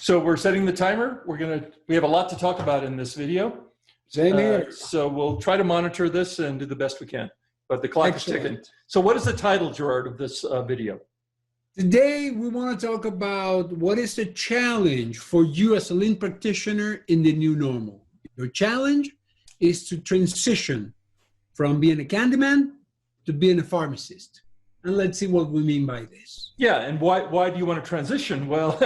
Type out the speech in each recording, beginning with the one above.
So we're setting the timer. We have a lot to talk about in this video. Same here. So we'll try to monitor this and do the best we can. But the clock is ticking. So what is the title, Gerard, of this video? Today, we want to talk about what is the challenge for you as a lean practitioner in the new normal. Your challenge is to transition from being a Candyman to being a pharmacist. And let's see what we mean by this. Yeah, and why do you want to transition? Well,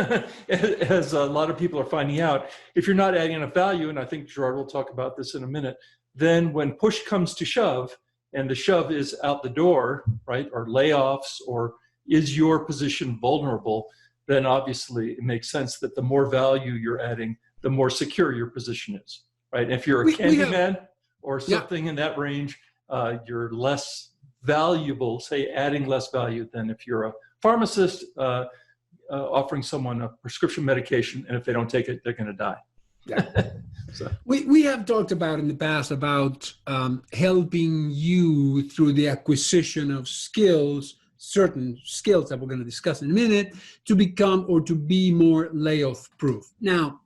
as a lot of people are finding out, if you're not adding enough value, and I think Gerard will talk about this in a minute, then when push comes to shove, and the shove is out the door, right, or layoffs, or is your position vulnerable, then obviously it makes sense that the more value you're adding, the more secure your position is, right? And if you're a Candyman or something in that range, you're less valuable, say adding less value than if you're a pharmacist offering someone a prescription medication, and if they don't take it, they're going to die. Yeah. So. We have talked about in the past about helping you through the acquisition of skills, certain skills that we're going to discuss in a minute, to become or to be more layoff proof. Now,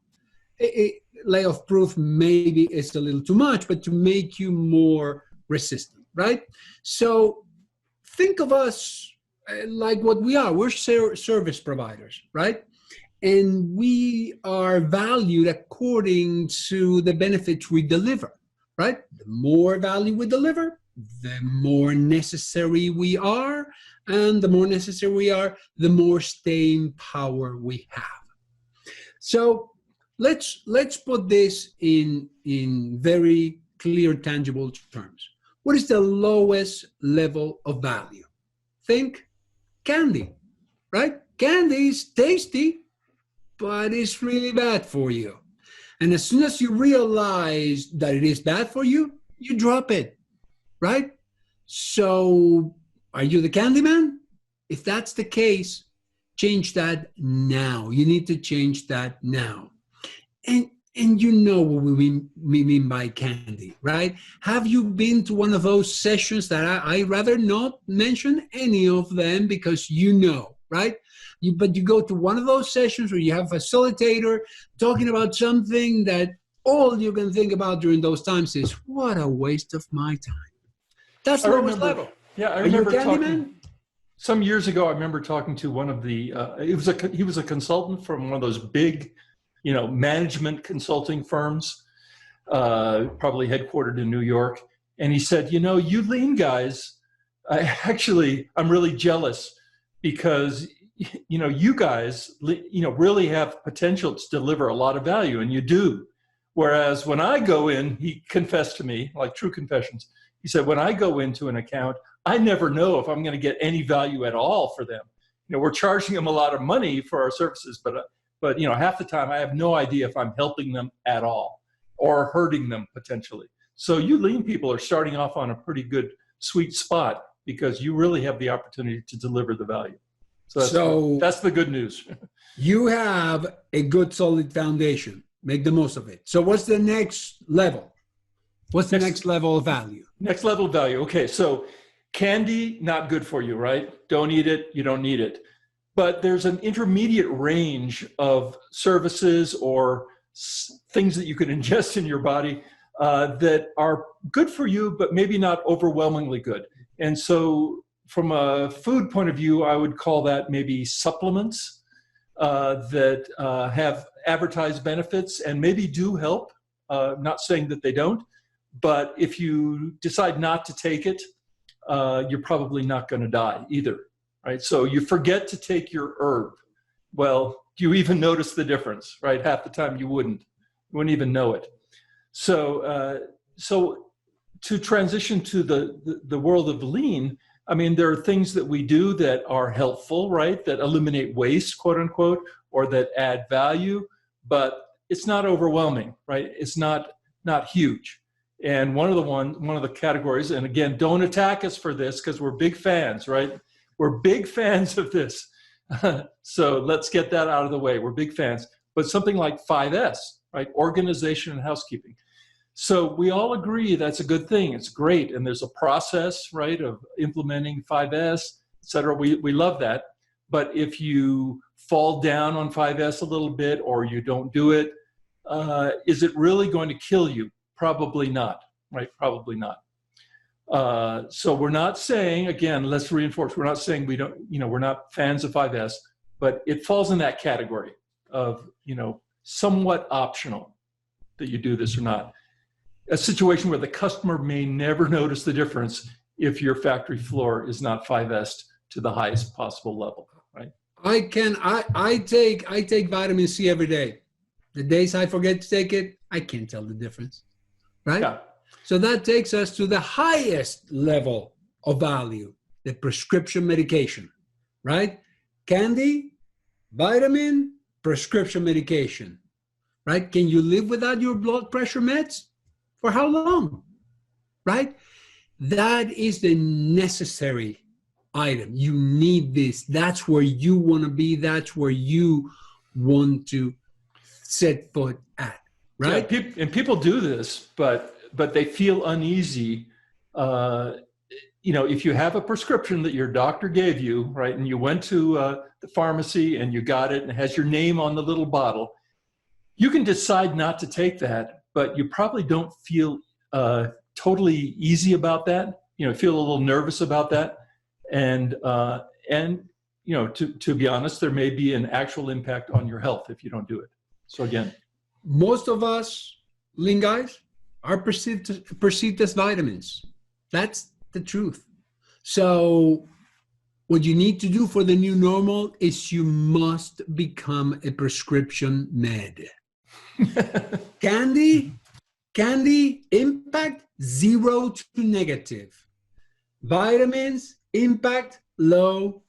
layoff proof maybe is a little too much, but to make you more resistant, right? So think of us like what we are. We're service providers, right? And we are valued according to the benefits we deliver, right? The more value we deliver, the more necessary we are. And the more necessary we are, the more staying power we have. So let's put this in very clear, tangible terms. What is the lowest level of value? Think candy, right? Candy is tasty, but it's really bad for you. And as soon as you realize that it is bad for you, you drop it, right? So are you the Candyman? If that's the case, change that now. You need to change that now. And you know what we mean by candy, right? Have you been to one of those sessions that I rather not mention any of them because you know, right? But you go to one of those sessions where you have a facilitator talking about something that all you can think about during those times is, what a waste of my time. That's the lowest level. Yeah, I remember talking. Some years ago, I remember talking to one of the, he was a consultant from one of those big, management consulting firms, probably headquartered in New York. And he said, you lean guys, I'm really jealous because, you guys, really have potential to deliver a lot of value, and you do. Whereas when I go in, he confessed to me, like true confessions, he said, when I go into an account, I never know if I'm going to get any value at all for them. We're charging them a lot of money for our services, but half the time I have no idea if I'm helping them at all or hurting them potentially. So you lean people are starting off on a pretty good sweet spot because you really have the opportunity to deliver the value. So that's the good news. You have a good solid foundation. Make the most of it. So what's the next level? What's the next level of value? Next level of value. Okay, so candy, not good for you, right? Don't eat it. You don't need it. But there's an intermediate range of services or things that you can ingest in your body that are good for you, but maybe not overwhelmingly good. And so from a food point of view, I would call that maybe supplements that have advertised benefits and maybe do help. Not saying that they don't, but if you decide not to take it, you're probably not going to die either. Right, so you forget to take your herb. Well, do you even notice the difference? Right, half the time you wouldn't even know it. So, to transition to the world of lean, I mean, there are things that we do that are helpful, right? That eliminate waste, quote unquote, or that add value, but it's not overwhelming, right? It's not huge. And one of the categories, and again, don't attack us for this because we're big fans, right? We're big fans of this. So let's get that out of the way. We're big fans. But something like 5S, right? Organization and housekeeping. So we all agree that's a good thing. It's great. And there's a process, right, of implementing 5S, et cetera. We love that. But if you fall down on 5S a little bit or you don't do it, is it really going to kill you? Probably not, right? Probably not. So we're not saying, again, let's reinforce, we're not saying we don't, we're not fans of 5S, but it falls in that category of, somewhat optional that you do this or not. A situation where the customer may never notice the difference if your factory floor is not 5S to the highest possible level, right? I take vitamin C every day. The days I forget to take it, I can't tell the difference, right? Yeah. So that takes us to the highest level of value, the prescription medication, right? Candy, vitamin, prescription medication, right? Can you live without your blood pressure meds? For how long, right? That is the necessary item. You need this. That's where you want to be. That's where you want to set foot at, right? Yeah, and people do this, but they feel uneasy. If you have a prescription that your doctor gave you, right, and you went to the pharmacy and you got it and it has your name on the little bottle, you can decide not to take that, but you probably don't feel totally easy about that. Feel a little nervous about that, and to be honest, there may be an actual impact on your health if you don't do it. So again, most of us, lean guys, are perceived as vitamins. That's the truth. So what you need to do for the new normal is you must become a prescription med. Candy impact 0 to negative. Vitamins impact low.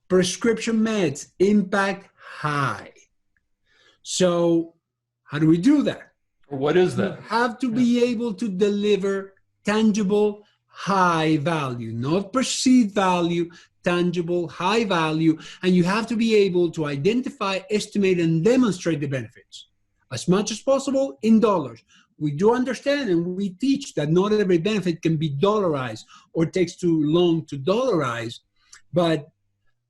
Prescription meds impact high. So how do we do that? What is that? You have to be able to deliver tangible, high value, not perceived value, tangible, high value. And you have to be able to identify, estimate, and demonstrate the benefits as much as possible in dollars. We do understand and we teach that not every benefit can be dollarized or takes too long to dollarize, but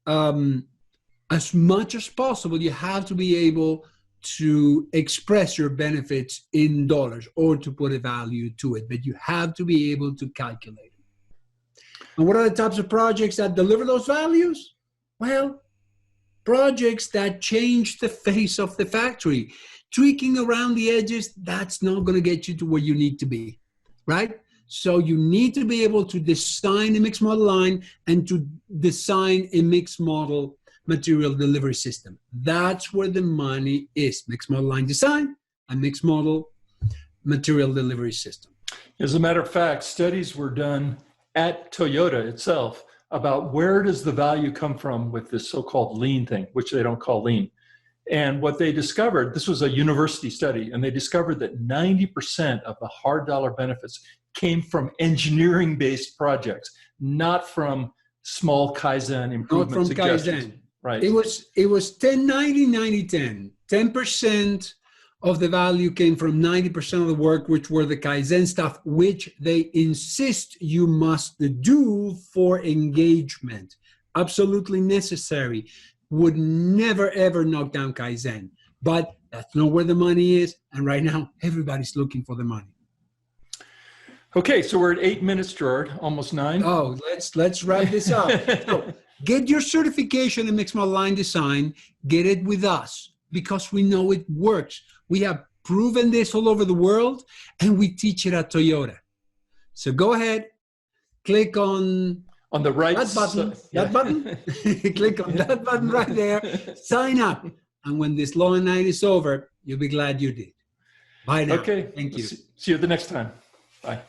as much as possible, you have to be able to express your benefits in dollars or to put a value to it, but you have to be able to calculate it. And what are the types of projects that deliver those values? Well, projects that change the face of the factory. Tweaking around the edges, that's not going to get you to where you need to be, right? So you need to be able to design a mixed model line and to design a mixed model material delivery system. That's where the money is. Mixed model line design and mixed model material delivery system. As a matter of fact, studies were done at Toyota itself about where does the value come from with this so-called lean thing, which they don't call lean. And what they discovered, this was a university study, and they discovered that 90% of the hard dollar benefits came from engineering-based projects, not from small Kaizen improvement suggestions. Kaizen. Right. It was 10-90-90-10. 10% of the value came from 90% of the work, which were the Kaizen stuff, which they insist you must do for engagement. Absolutely necessary. Would never, ever knock down Kaizen. But that's not where the money is. And right now, everybody's looking for the money. Okay, so we're at 8 minutes, Gerard, almost 9. Oh, let's wrap this up. So, get your certification in mixed model line design. Get it with us because we know it works. We have proven this all over the world, and we teach it at Toyota. So go ahead, click on the right button. That button. Click on that button right there. Sign up, and when this long night is over, you'll be glad you did. Bye now. Okay. Thank you. See you the next time. Bye.